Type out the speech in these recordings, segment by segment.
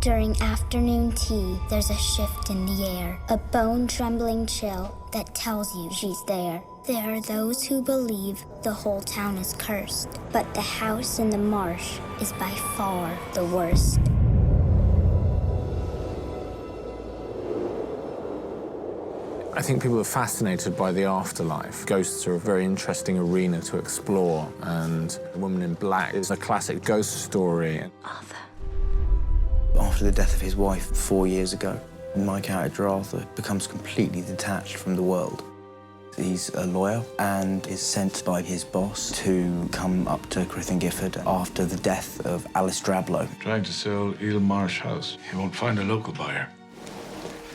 During afternoon tea, there's a shift in the air, a bone-trembling chill that tells you she's there. There are those who believe the whole town is cursed, but the house in the marsh is by far the worst. I think people are fascinated by the afterlife. Ghosts are a very interesting arena to explore, and The Woman in Black is a classic ghost story. Arthur. After the death of his wife 4 years ago, my character Arthur becomes completely detached from the world. He's a lawyer and is sent by his boss to come up to Crith and Gifford after the death of Alice Drablow. Trying to sell Eel Marsh House. You won't find a local buyer.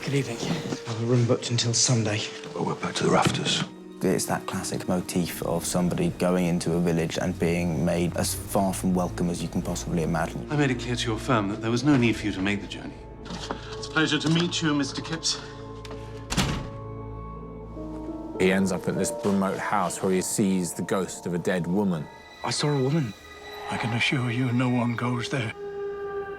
Good evening. I have a room booked until Sunday. Well, we're back to the rafters. It's that classic motif of somebody going into a village and being made as far from welcome as you can possibly imagine. I made it clear to your firm that there was no need for you to make the journey. It's a pleasure to meet you, Mr. Kipps. He ends up at this remote house where he sees the ghost of a dead woman. I saw a woman. I can assure you no one goes there.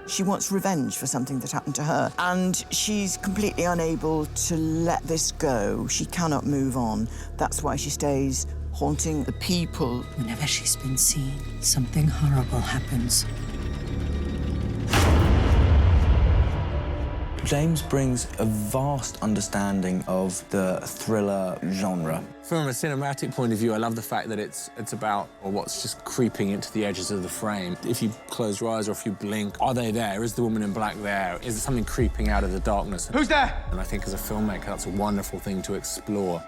She wants revenge for something that happened to her, and she's completely unable to let this go. She cannot move on. That's why she stays haunting the people. Whenever she's been seen, something horrible happens. James brings a vast understanding of the thriller genre. From a cinematic point of view, I love the fact that it's about what's just creeping into the edges of the frame. If you close your eyes or if you blink, are they there? Is the woman in black there? Is there something creeping out of the darkness? Who's there? And I think as a filmmaker, that's a wonderful thing to explore.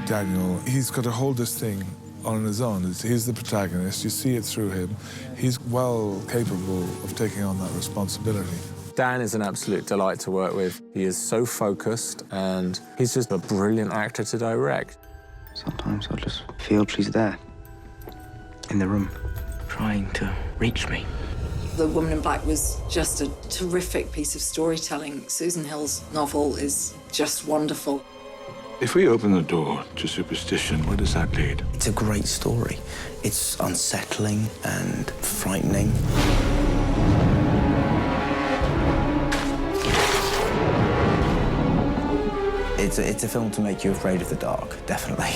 Daniel, he's got to hold this thing on his own. He's the protagonist. You see it through him. He's well capable of taking on that responsibility. Dan is an absolute delight to work with. He is so focused, and he's just a brilliant actor to direct. Sometimes I just feel she's there, in the room, trying to reach me. The Woman in Black was just a terrific piece of storytelling. Susan Hill's novel is just wonderful. If we open the door to superstition, where does that lead? It's a great story. It's unsettling and frightening. It's a film to make you afraid of the dark, definitely.